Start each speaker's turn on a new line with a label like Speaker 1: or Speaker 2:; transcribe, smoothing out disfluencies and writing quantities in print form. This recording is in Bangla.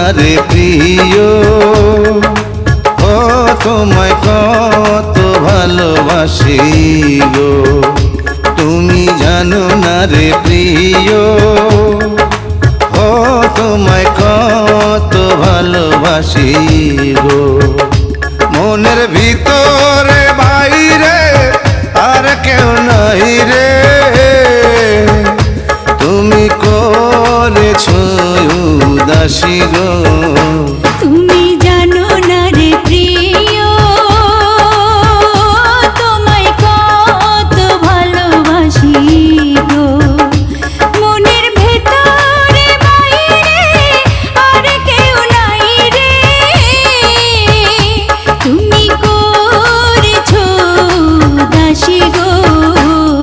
Speaker 1: না রে প্রিয়, ও তোমায় কত ভালোবাসি গো। তুমি জানো না রে প্রিয়, ও তোমায় কত ভালোবাসি গো। মনের ভিতরে বাইরে আর কেউ নাই রে, তুমি করেছ উদাসী গো।